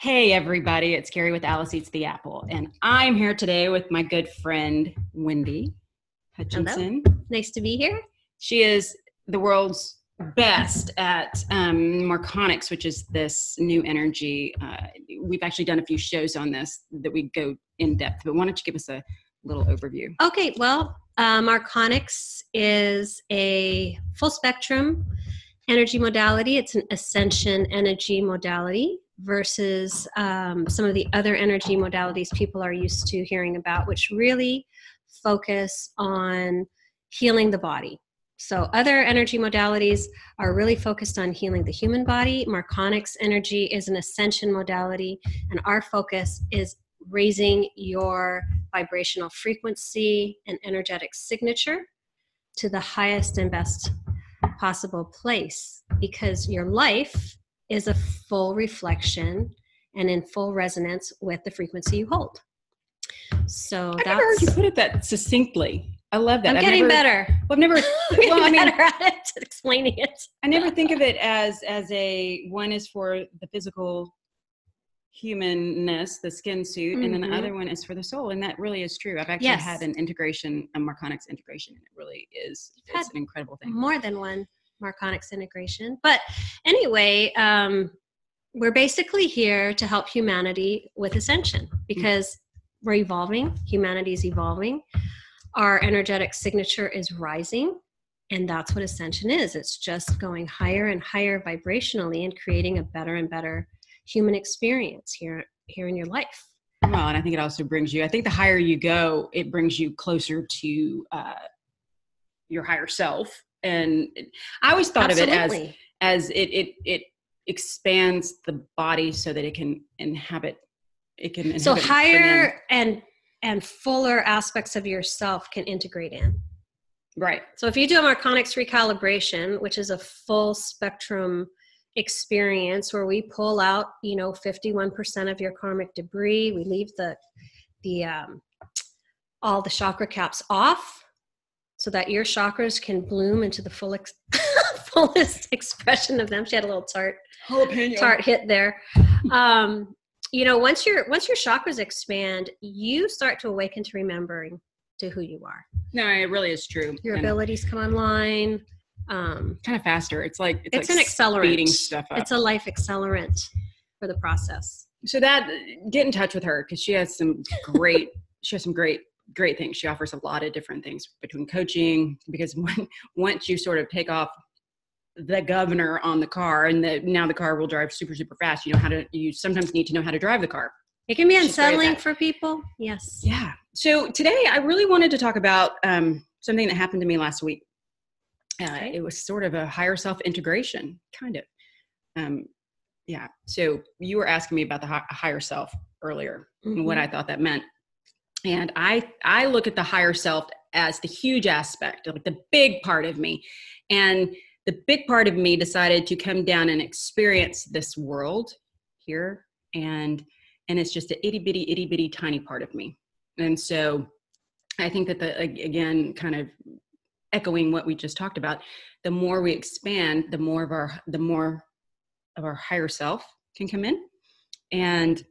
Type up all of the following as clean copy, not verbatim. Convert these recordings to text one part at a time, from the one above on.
Hey everybody, it's Kerry with Alice Eats the Apple, and I'm here today with my good friend Wendy Hutchinson. Hello. Nice to be here. She is the world's best at Marconics, which is this new energy. We've actually done a few shows on this that we go in depth, but why don't you give us a little overview? Okay, well, Marconics is a full spectrum energy modality. It's an ascension energy modality versus some of the other energy modalities people are used to hearing about, which really focus on healing the body. So other energy modalities are really focused on healing the human body. Marconics energy is an ascension modality, and our focus is raising your vibrational frequency and energetic signature to the highest and best possible place, because your life is a full reflection and in full resonance with the frequency you hold. So I've never heard you put it that succinctly. I love that. I'm getting better. Well, I've never. Well, I mean, better at it, explaining it. I never think of it as a one is for the physical humanness, the skin suit, and then the other one is for the soul, and that really is true. I've actually had an integration, a Marconics integration, and it really is. It's an incredible thing. More than one Marconics integration, but anyway, we're basically here to help humanity with ascension because we're evolving. Humanity's evolving. Our energetic signature is rising, and that's what ascension is. It's just going higher and higher vibrationally and creating a better and better human experience here in your life. Well, and I think it also brings you, I think the higher you go, it brings you closer to your higher self. And I always thought of it as it expands the body so that it can inhabit. So higher and fuller aspects of yourself can integrate in. Right. So if you do a Marconics recalibration, which is a full spectrum experience where we pull out, 51% of your karmic debris, we leave all the chakra caps off so that your chakras can bloom into the fullest expression of them. She had a little tart hit there. Once your chakras expand, you start to awaken to remembering to who you are. No, it really is true. Your abilities come online. Kind of faster. It's an accelerant. Speeding stuff up. It's a life accelerant for the process. So that get in touch with her because she has some great things. She offers a lot of different things between coaching, because once you sort of take off the governor on the car and now the car will drive super, super fast. You sometimes need to know how to drive the car. It can be unsettling for people. Yes. Yeah. So today I really wanted to talk about something that happened to me last week. It was sort of a higher self integration, kind of. Yeah. So you were asking me about the higher self earlier and what I thought that meant. And I look at the higher self as the huge aspect, like the big part of me. And the big part of me decided to come down and experience this world here. And it's just an itty bitty tiny part of me. And so I think that again, kind of echoing what we just talked about, the more we expand, the more of our higher self can come in. And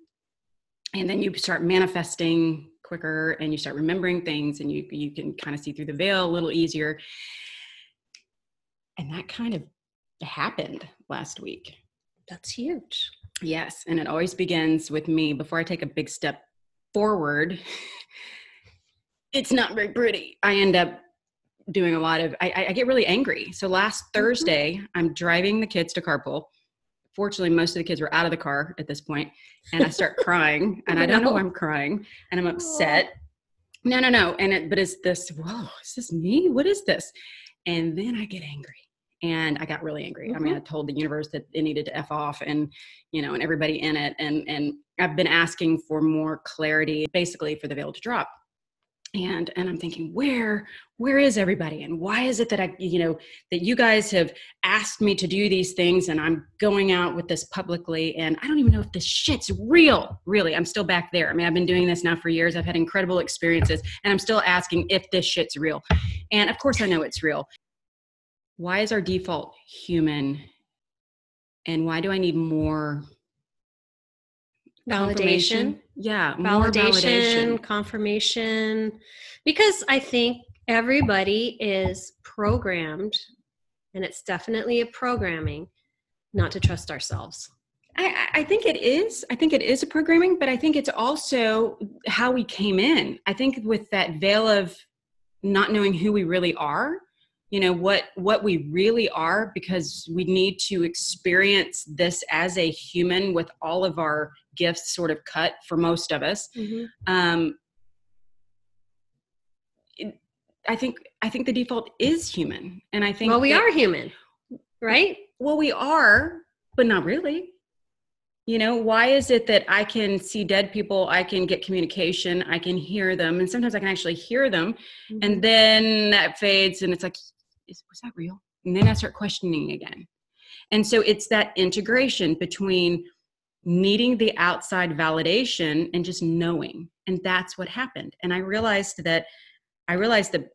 then you start manifesting quicker and you start remembering things and you can kind of see through the veil a little easier. And that kind of happened last week. That's huge. Yes. And it always begins with me before I take a big step forward. It's not very pretty. I end up doing a lot of, I get really angry. So last Thursday, I'm driving the kids to carpool. Fortunately, most of the kids were out of the car at this point, and I start crying, and I don't know why I'm crying, and I'm upset. No. But it's this, whoa, is this me? What is this? And then I get angry, and I got really angry. I mean, I told the universe that it needed to F off and everybody in it. And I've been asking for more clarity, basically for the veil to drop. And I'm thinking, where is everybody? And why is it that that you guys have asked me to do these things and I'm going out with this publicly and I don't even know if this shit's real, really. I'm still back there. I mean, I've been doing this now for years. I've had incredible experiences and I'm still asking if this shit's real. And of course I know it's real. Why is our default human? And why do I need more Validation. Yeah, more validation. Confirmation. Because I think everybody is programmed, and it's definitely a programming, not to trust ourselves. I think it is. I think it is a programming, but I think it's also how we came in. I think with that veil of not knowing who we really are, what we really are, because we need to experience this as a human with all of our gifts sort of cut for most of us. Mm-hmm. I think the default is human. And I think we are human, right? Well, we are, but not really. Why is it that I can see dead people, I can get communication, I can hear them, and sometimes I can actually hear them, mm-hmm. and then that fades, and it's like, was that real? And then I start questioning again. And so it's that integration between needing the outside validation and just knowing. And that's what happened. And I realized that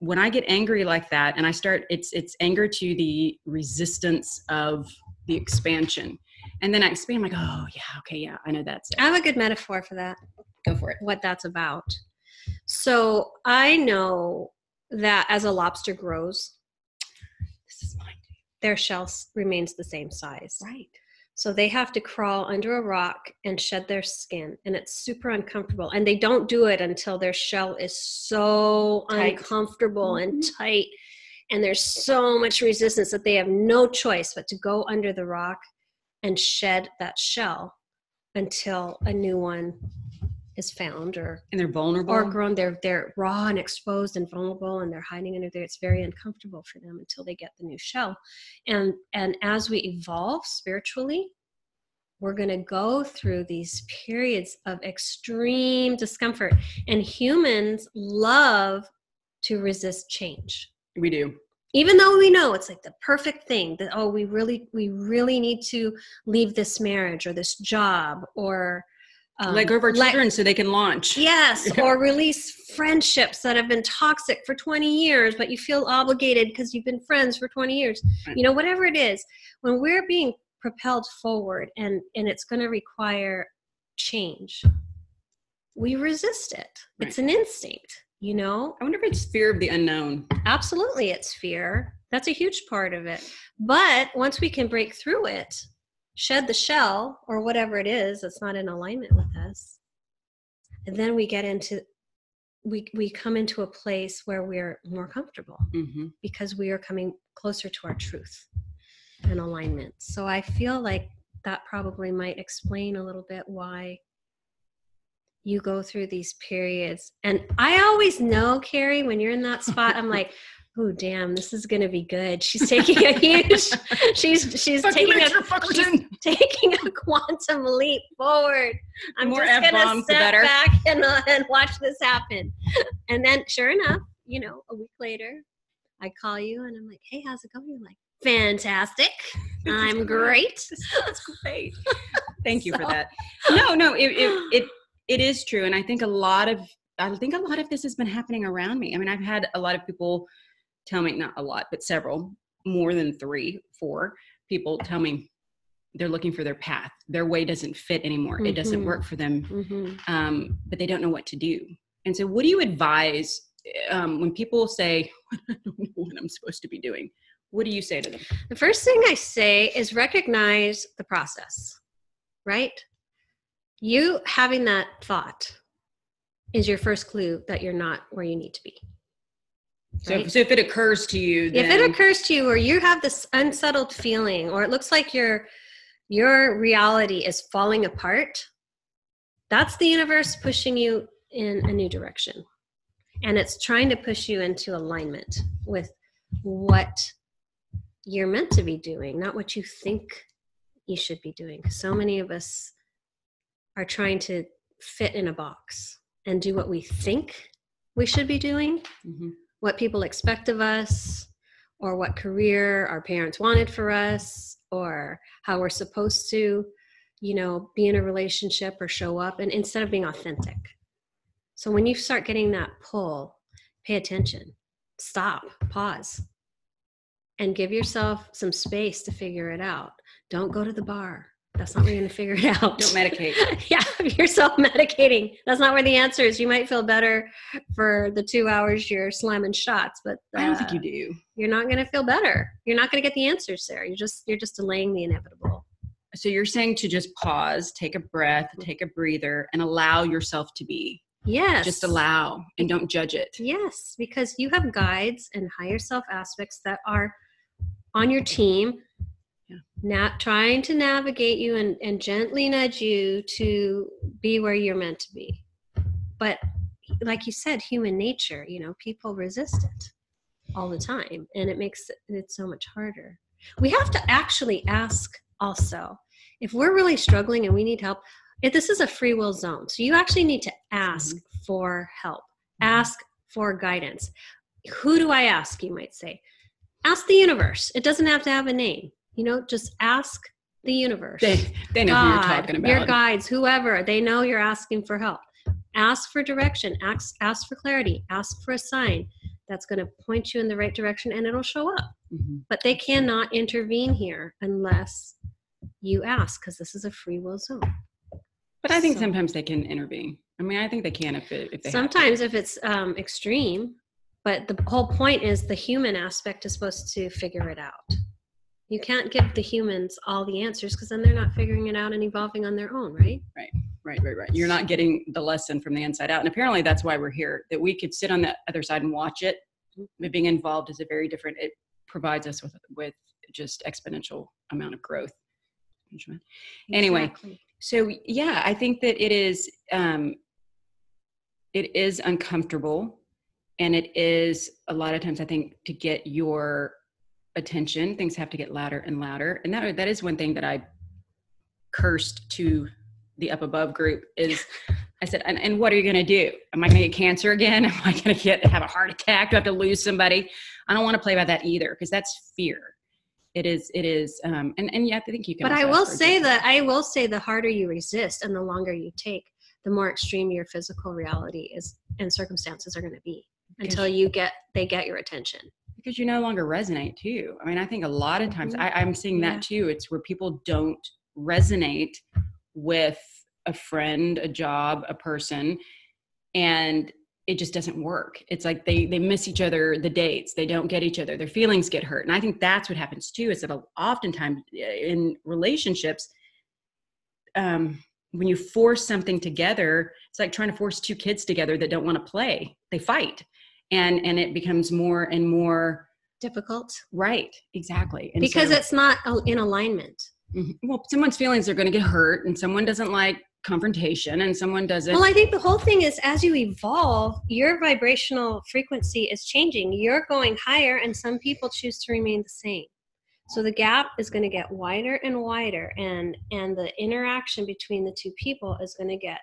when I get angry like that, and it's anger to the resistance of the expansion. And then I expand, I'm like, oh, yeah, okay, yeah, I know that's it. I have a good metaphor for that. Go for it. What that's about. So I know that as a lobster grows, this is mine, their shell remains the same size. Right. So they have to crawl under a rock and shed their skin, and it's super uncomfortable. And they don't do it until their shell is so tight. Uncomfortable mm-hmm. and tight, and there's so much resistance that they have no choice but to go under the rock and shed that shell until a new one is found, and they're vulnerable or grown. They're raw and exposed and vulnerable, and they're hiding under there. It's very uncomfortable for them until they get the new shell. And as we evolve spiritually, we're going to go through these periods of extreme discomfort, and humans love to resist change. We do. Even though we know it's like the perfect thing that, we really need to leave this marriage or this job, or let go of our children so they can launch. Yes, yeah. Or release friendships that have been toxic for 20 years, but you feel obligated because you've been friends for 20 years. Right. Whatever it is, when we're being propelled forward and it's going to require change, we resist it. Right. It's an instinct. I wonder if it's fear of the unknown. Absolutely, it's fear. That's a huge part of it. But once we can break through it, shed the shell or whatever it is that's not in alignment with us, and then we get into, we come into a place where we're more comfortable mm-hmm. because we are coming closer to our truth and alignment. So I feel like that probably might explain a little bit why you go through these periods. And I always know, Kerry, when you're in that spot, I'm like, oh, damn, this is going to be good. She's taking a huge, she's taking a quantum leap forward. I'm just going to step back and watch this happen. And then sure enough, a week later, I call you and I'm like, hey, how's it going? You're like, fantastic. I'm great. That's great. Thank you for that. No, it is true. And I think a lot of this has been happening around me. I mean, I've had a lot of people tell me, not a lot, but several, more than 3, 4 people tell me they're looking for their path. Their way doesn't fit anymore. Mm-hmm. It doesn't work for them, mm-hmm. But they don't know what to do. And so what do you advise when people say, I don't know what I'm supposed to be doing? What do you say to them? The first thing I say is recognize the process, right? You having that thought is your first clue that you're not where you need to be. Right? So if it occurs to you, then... If it occurs to you, or you have this unsettled feeling, or it looks like your reality is falling apart, that's the universe pushing you in a new direction. And it's trying to push you into alignment with what you're meant to be doing, not what you think you should be doing. So many of us are trying to fit in a box and do what we think we should be doing, mm-hmm. what people expect of us, or what career our parents wanted for us, or how we're supposed to, be in a relationship or show up, and instead of being authentic. So when you start getting that pull, pay attention, stop, pause, and give yourself some space to figure it out. Don't go to the bar. That's not where you're going to figure it out. Don't medicate. Yeah, if you're self-medicating, that's not where the answer is. You might feel better for the 2 hours you're slamming shots, but I don't think you do. You're not going to feel better. You're not going to get the answers there. You're just delaying the inevitable. So you're saying to just pause, take a breath, take a breather, and allow yourself to be. Yes. Just allow and don't judge it. Yes, because you have guides and higher self aspects that are on your team, not trying to navigate you and gently nudge you to be where you're meant to be. But like you said, human nature, people resist it all the time, and it makes it so much harder. We have to actually ask also, if we're really struggling and we need help, this is a free will zone. So you actually need to ask for help, ask for guidance. Who do I ask, you might say? Ask the universe. It doesn't have to have a name. Just ask the universe. They know who you're talking about. Your guides, whoever, they know you're asking for help. Ask for direction, ask for clarity, ask for a sign that's going to point you in the right direction, and it'll show up. But they cannot intervene here unless you ask, because this is a free will zone. But I think sometimes they can intervene. I mean, I think they can if they sometimes if it's extreme, but the whole point is the human aspect is supposed to figure it out. You can't give the humans all the answers, because then they're not figuring it out and evolving on their own, right? Right. You're not getting the lesson from the inside out. And apparently that's why we're here, that we could sit on the other side and watch it. But being involved is it provides us with just exponential amount of growth. Anyway, Exactly. So yeah, I think that it is uncomfortable, and it is a lot of times, I think, to get your attention, things have to get louder and louder. And that is one thing that I cursed to the up above group is I said, and what are you going to do? Am I going to get cancer again? Am I going to have a heart attack? Do I have to lose somebody? I don't want to play by that either, because that's fear. It is, and yeah, I think you can. But I will say the harder you resist and the longer you take, the more extreme your physical reality is and circumstances are going to be until they get your attention. Because you no longer resonate too. I mean, I think a lot of times I'm seeing that too. It's where people don't resonate with a friend, a job, a person, and it just doesn't work. It's like they miss each other, the dates, they don't get each other, their feelings get hurt. And I think that's what happens too, is that oftentimes in relationships, when you force something together, it's like trying to force two kids together that don't want to play. They fight. And it becomes more and more difficult. Right. Exactly. And because it's not in alignment. Well, someone's feelings are going to get hurt, and someone doesn't like confrontation, and someone doesn't. Well, I think the whole thing is, as you evolve, your vibrational frequency is changing. You're going higher, and some people choose to remain the same. So the gap is going to get wider and wider, and the interaction between the two people is going to get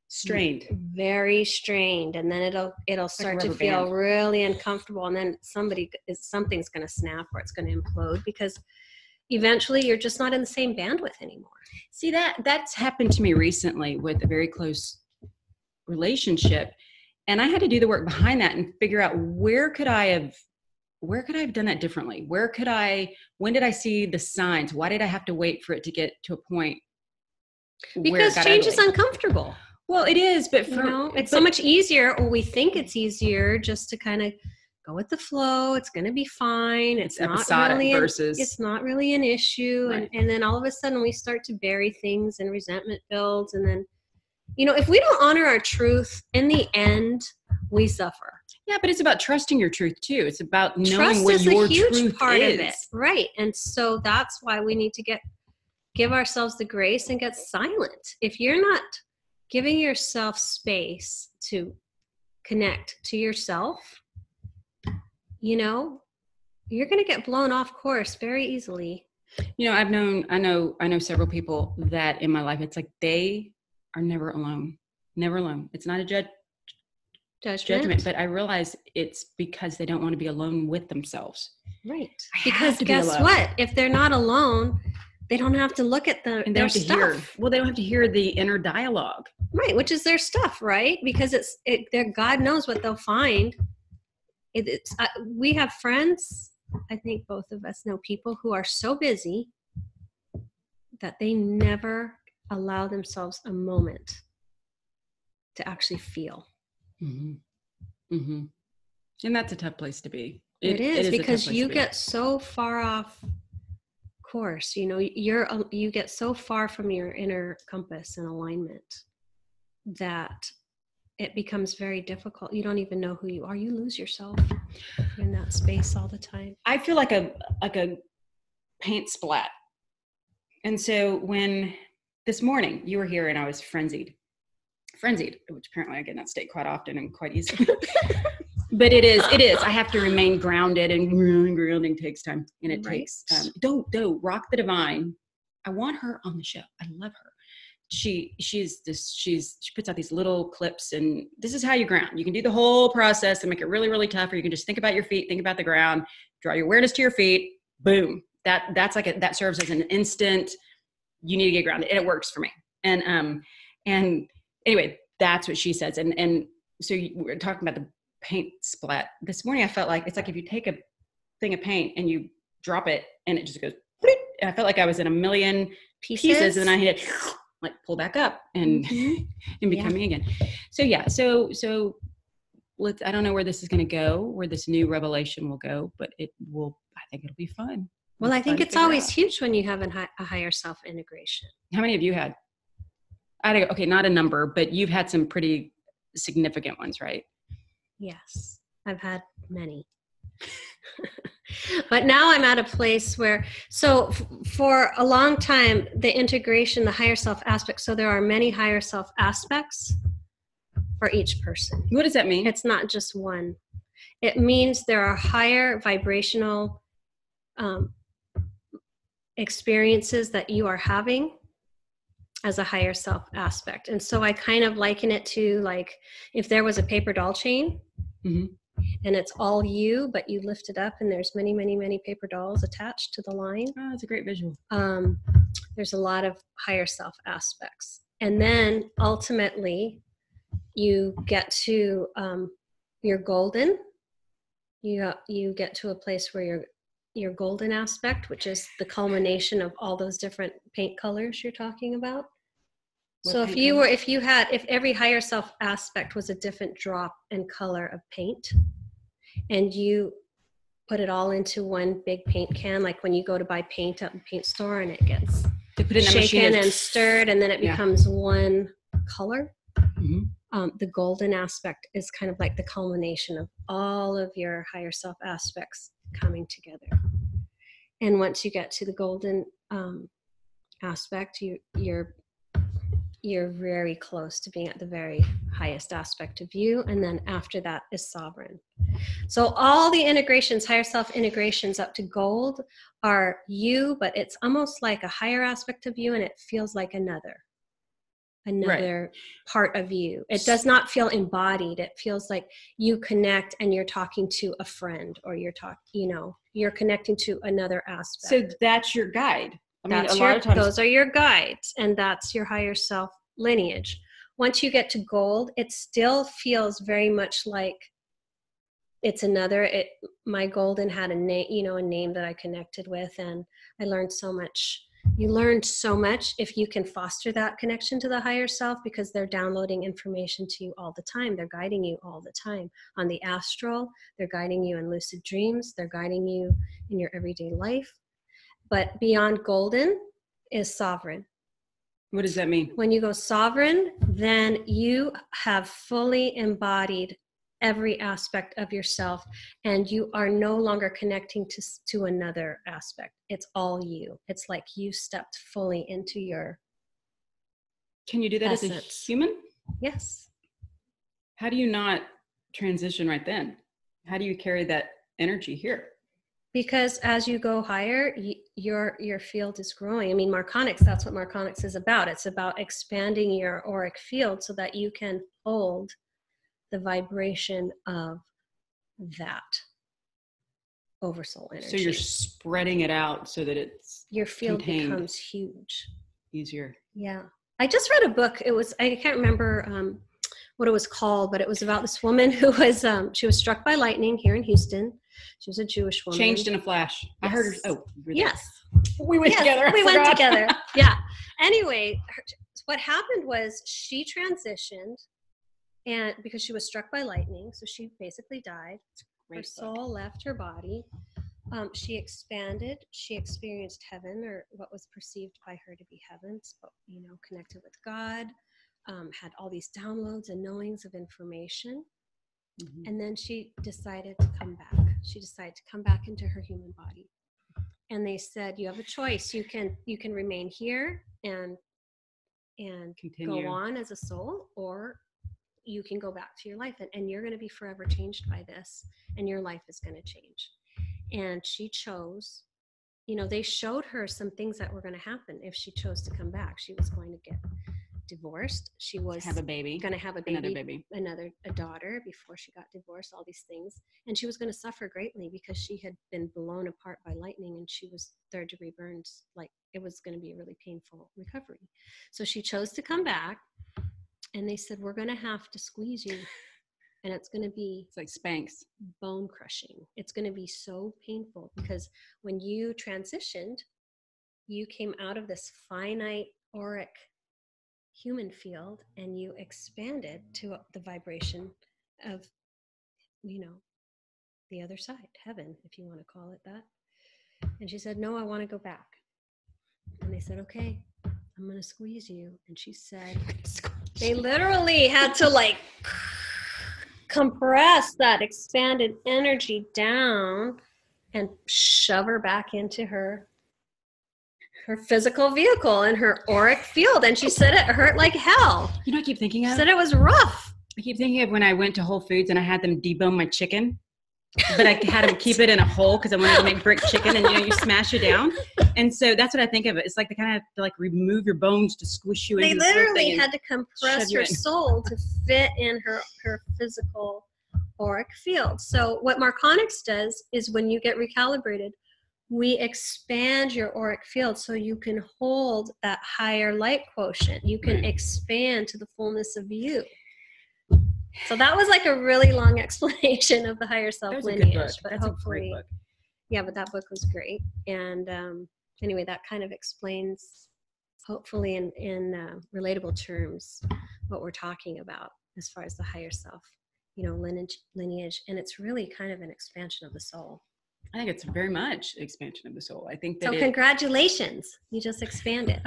strained, very strained, and then it'll start to feel really uncomfortable, and then something's going to snap, or it's going to implode, because eventually you're just not in the same bandwidth anymore. See, that's happened to me recently with a very close relationship, and I had to do the work behind that and figure out where could I have done that differently? When did I see the signs? Why did I have to wait for it to get to a point? Because change is uncomfortable. Well, it is, but it's so much easier, or we think it's easier, just to kind of go with the flow. It's going to be fine. It's not really it's not really an issue. Right. And then all of a sudden we start to bury things, and resentment builds. And then, if we don't honor our truth, in the end, we suffer. Yeah, but it's about trusting your truth too. It's about knowing what your truth is. Trust is a huge part of it. Right. And so that's why we need to give ourselves the grace and get silent. If you're not giving yourself space to connect to yourself, you're going to get blown off course very easily. I know several people that in my life, it's like they are never alone. It's not a judgment, but I realize it's because they don't want to be alone with themselves. Right. Because guess what? If they're not alone, they don't have to look at their stuff. They don't have to hear the inner dialogue. Right, which is their stuff, right? Because God knows what they'll find. We have friends, I think both of us know people who are so busy that they never allow themselves a moment to actually feel. Mm-hmm. Mm-hmm. And that's a tough place to be. It is because you get so far off course. You know, you get so far from your inner compass and alignment that it becomes very difficult. You don't even know who you are. You lose yourself in that space all the time. I feel like a paint splat. And so when this morning you were here and I was frenzied, which apparently I get in that state quite often and quite easily. But it is. I have to remain grounded, and grounding takes time. And it takes, Rock the Divine. I want her on the show. I love her. She puts out these little clips, and this is how you ground. You can do the whole process and make it really, really tough, or you can just think about your feet, think about the ground, draw your awareness to your feet, boom. That's like that serves as an instant, you need to get grounded. And it works for me. And anyway, that's what she says. And so we're talking about the paint splat. This morning I felt like it's like if you take a thing of paint and you drop it and it just goes, and I felt like I was in a million pieces and I hit it, like pull back up and and become me again. So yeah, so let's, I don't know where this is going to go, where this new revelation will go, but I think it'll be fun. Well, I think it's always huge when you have a higher self integration. How many have you had? Okay, not a number, but you've had some pretty significant ones, right? Yes, I've had many. But now I'm at a place where, so for a long time, the integration, the higher self aspect, so there are many higher self aspects for each person. What does that mean? It's not just one. It means there are higher vibrational experiences that you are having as a higher self aspect. And so I kind of liken it to like if there was a paper doll chain and it's all you, but you lift it up and there's many, many, many paper dolls attached to the line. Oh, that's a great visual. There's a lot of higher self aspects. And then ultimately you get to your golden, you get to a place where your golden aspect, which is the culmination of all those different paint colors you're talking about. So if every higher self aspect was a different drop and color of paint, and you put it all into one big paint can, like when you go to buy paint at the paint store and it gets shaken and stirred, and then it becomes one color. The golden aspect is kind of like the culmination of all of your higher self aspects coming together. And once you get to the golden aspect, you're very close to being at the very highest aspect of you. And then after that is sovereign. So all the integrations, higher self integrations up to gold are you, but it's almost like a higher aspect of you, and it feels like another part of you. It does not feel embodied. It feels like you connect and you're talking to a friend, or you're connecting to another aspect. So that's your guide. I mean, a lot of times those are your guides, and that's your higher self lineage. Once you get to gold, it still feels very much like it's another. My golden had a name, a name that I connected with, and I learned so much. You learn so much if you can foster that connection to the higher self, because they're downloading information to you all the time. They're guiding you all the time on the astral. They're guiding you in lucid dreams. They're guiding you in your everyday life. But beyond golden is sovereign. What does that mean? When you go sovereign, then you have fully embodied every aspect of yourself, and you are no longer connecting to another aspect. It's all you. It's like you stepped fully into your Can you do that essence. As a human? Yes. How do you not transition right then? How do you carry that energy here? Because as you go higher, your field is growing. I mean, Marconics, that's what Marconics is about. It's about expanding your auric field so that you can hold the vibration of that oversoul energy. So you're spreading it out so that it's your field contained. Becomes huge. Easier. Yeah. I just read a book. I can't remember what it was called, but it was about this woman who was, she was struck by lightning here in Houston. She was a Jewish woman. Changed in a flash. Yes. I heard her. Oh, yes. We went together. We went together. Yeah. Anyway, what happened was she transitioned, and because she was struck by lightning, so she basically died. Her soul left her body. She expanded. She experienced heaven, or what was perceived by her to be heaven. You know, connected with God. Had all these downloads and knowings of information. Mm-hmm. And then she decided to come back. She decided to come back into her human body. And they said, you have a choice. You can remain here and continue. Go on as a soul, or you can go back to your life, and you're going to be forever changed by this, and your life is going to change. And she chose, you know, they showed her some things that were going to happen if she chose to come back. She was going to get divorced. She was have a baby, going to have a daughter before she got divorced, all these things. And she was going to suffer greatly because she had been blown apart by lightning, and she was third degree burns. Like, it was going to be a really painful recovery. So she chose to come back, and they said, we're going to have to squeeze you, and it's going to be, it's like Spanx, bone crushing. It's going to be so painful, because when you transitioned, you came out of this finite auric human field, and you expanded to the vibration of, you know, the other side, heaven, if you want to call it that. And she said, no, I want to go back. And they said, okay, I'm going to squeeze you. And she said, they literally had to like compress that expanded energy down and shove her back into her physical vehicle and her auric field. And she said it hurt like hell. You know what I keep thinking of? She said it was rough. I keep thinking of when I went to Whole Foods and I had them debone my chicken, but I had them keep it in a hole because I wanted to make brick chicken, and you know, you smash it down. And so that's what I think of it. It's like they kind of have to like remove your bones to squish you into. They literally had to compress her soul to fit in her physical auric field. So what Marconics does is, when you get recalibrated, we expand your auric field so you can hold that higher light quotient. You can expand to the fullness of you. So that was like a really long explanation of the higher self lineage. But that's hopefully, a great book. Yeah, but that book was great. And anyway, that kind of explains, hopefully in relatable terms, what we're talking about as far as the higher self, you know, lineage. And it's really kind of an expansion of the soul. I think it's very much expansion of the soul. I think that. So congratulations, you just expanded.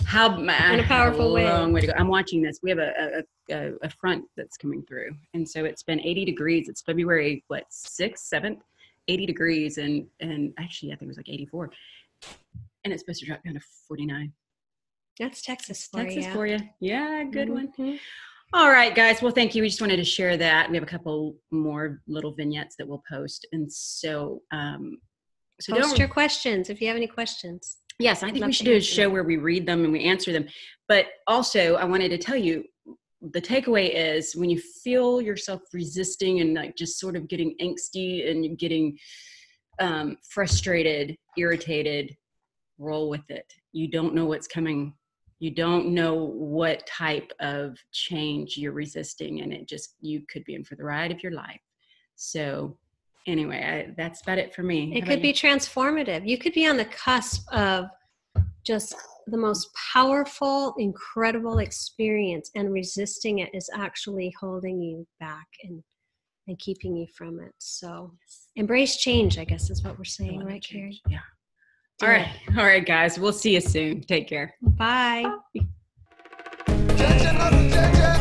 How in a powerful way. Long way to go. I'm watching this. We have a front that's coming through, and so it's been 80 degrees. It's February 6th, 7th, 80 degrees, and actually I think it was like 84, and it's supposed to drop down to 49. That's Texas for you. Yeah, good one. All right, guys. Well, thank you. We just wanted to share that. We have a couple more little vignettes that we'll post. And so, post your questions if you have any questions. Yes, I think we should do a show where we read them and we answer them. But also, I wanted to tell you, the takeaway is, when you feel yourself resisting and like just sort of getting angsty and getting frustrated, irritated, roll with it. You don't know what's coming. You don't know what type of change you're resisting, and you could be in for the ride of your life. So anyway, that's about it for me. It could be transformative. You could be on the cusp of just the most powerful, incredible experience, and resisting it is actually holding you back and keeping you from it. So embrace change, I guess, is what we're saying, right, Kerry? Yeah. All right, guys. We'll see you soon. Take care. Bye. Bye.